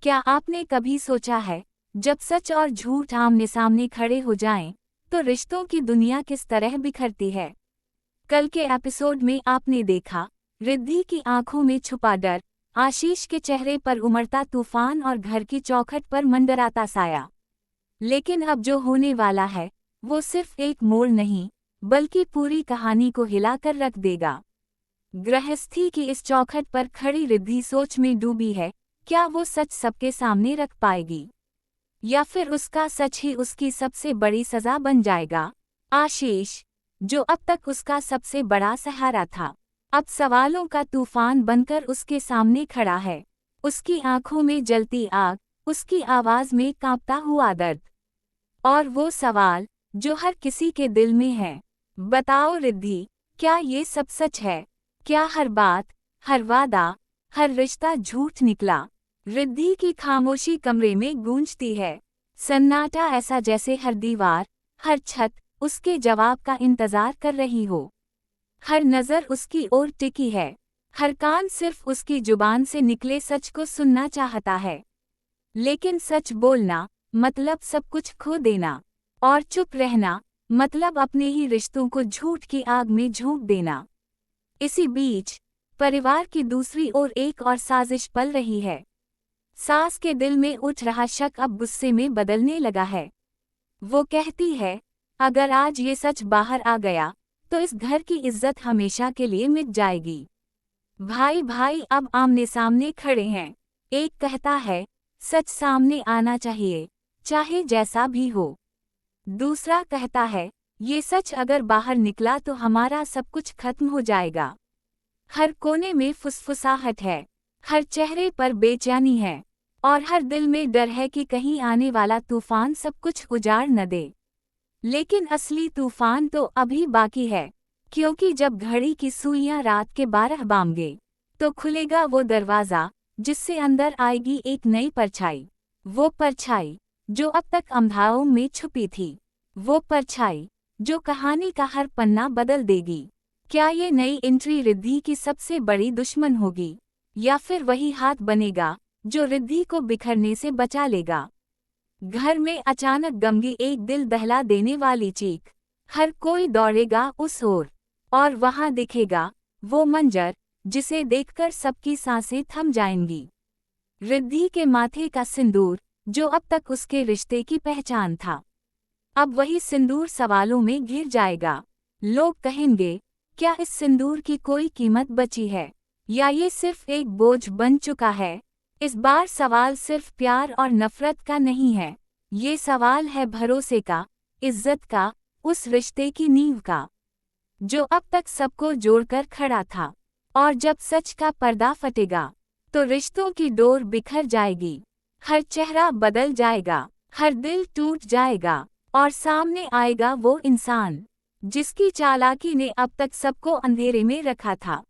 क्या आपने कभी सोचा है, जब सच और झूठ आमने सामने खड़े हो जाएं, तो रिश्तों की दुनिया किस तरह बिखरती है। कल के एपिसोड में आपने देखा, रिद्धि की आंखों में छुपा डर, आशीष के चेहरे पर उमड़ता तूफान और घर की चौखट पर मंडराता साया। लेकिन अब जो होने वाला है, वो सिर्फ एक मोड़ नहीं, बल्कि पूरी कहानी को हिलाकर रख देगा। गृहस्थी की इस चौखट पर खड़ी रिद्धि सोच में डूबी है, क्या वो सच सबके सामने रख पाएगी, या फिर उसका सच ही उसकी सबसे बड़ी सजा बन जाएगा। आशीष, जो अब तक उसका सबसे बड़ा सहारा था, अब सवालों का तूफान बनकर उसके सामने खड़ा है। उसकी आंखों में जलती आग, उसकी आवाज में कांपता हुआ दर्द, और वो सवाल जो हर किसी के दिल में है, बताओ रिद्धि, क्या ये सब सच है? क्या हर बात, हर वादा, हर रिश्ता झूठ निकला? रिद्धि की खामोशी कमरे में गूंजती है। सन्नाटा ऐसा जैसे हर दीवार, हर छत उसके जवाब का इंतजार कर रही हो। हर नज़र उसकी ओर टिकी है, हर कान सिर्फ उसकी जुबान से निकले सच को सुनना चाहता है। लेकिन सच बोलना मतलब सब कुछ खो देना, और चुप रहना मतलब अपने ही रिश्तों को झूठ की आग में झोंक देना। इसी बीच परिवार की दूसरी ओर एक और साजिश पल रही है। सास के दिल में उठ रहा शक अब गुस्से में बदलने लगा है। वो कहती है, अगर आज ये सच बाहर आ गया, तो इस घर की इज्जत हमेशा के लिए मिट जाएगी। भाई भाई अब आमने सामने खड़े हैं। एक कहता है, सच सामने आना चाहिए, चाहे जैसा भी हो। दूसरा कहता है, ये सच अगर बाहर निकला तो हमारा सब कुछ खत्म हो जाएगा। हर कोने में फुसफुसाहट है, हर चेहरे पर बेचैनी है, और हर दिल में डर है कि कहीं आने वाला तूफान सब कुछ उजाड़ न दे। लेकिन असली तूफान तो अभी बाकी है, क्योंकि जब घड़ी की सुइयां रात के 12 बजेंगे, तो खुलेगा वो दरवाज़ा जिससे अंदर आएगी एक नई परछाई। वो परछाई जो अब तक अंधारों में छुपी थी, वो परछाई जो कहानी का हर पन्ना बदल देगी। क्या ये नई एंट्री रिद्धि की सबसे बड़ी दुश्मन होगी, या फिर वही हाथ बनेगा जो रिद्धि को बिखरने से बचा लेगा? घर में अचानक गमगी एक दिल दहला देने वाली चीख। हर कोई दौड़ेगा उस ओर, और वहां दिखेगा वो मंजर जिसे देखकर सबकी सांसें थम जाएंगी। रिद्धि के माथे का सिंदूर, जो अब तक उसके रिश्ते की पहचान था, अब वही सिंदूर सवालों में घिर जाएगा। लोग कहेंगे, क्या इस सिंदूर की कोई कीमत बची है, या ये सिर्फ एक बोझ बन चुका है? इस बार सवाल सिर्फ प्यार और नफरत का नहीं है, ये सवाल है भरोसे का, इज्जत का, उस रिश्ते की नींव का, जो अब तक सबको जोड़कर खड़ा था। और जब सच का पर्दा फटेगा, तो रिश्तों की डोर बिखर जाएगी, हर चेहरा बदल जाएगा, हर दिल टूट जाएगा, और सामने आएगा वो इंसान जिसकी चालाकी ने अब तक सबको अंधेरे में रखा था।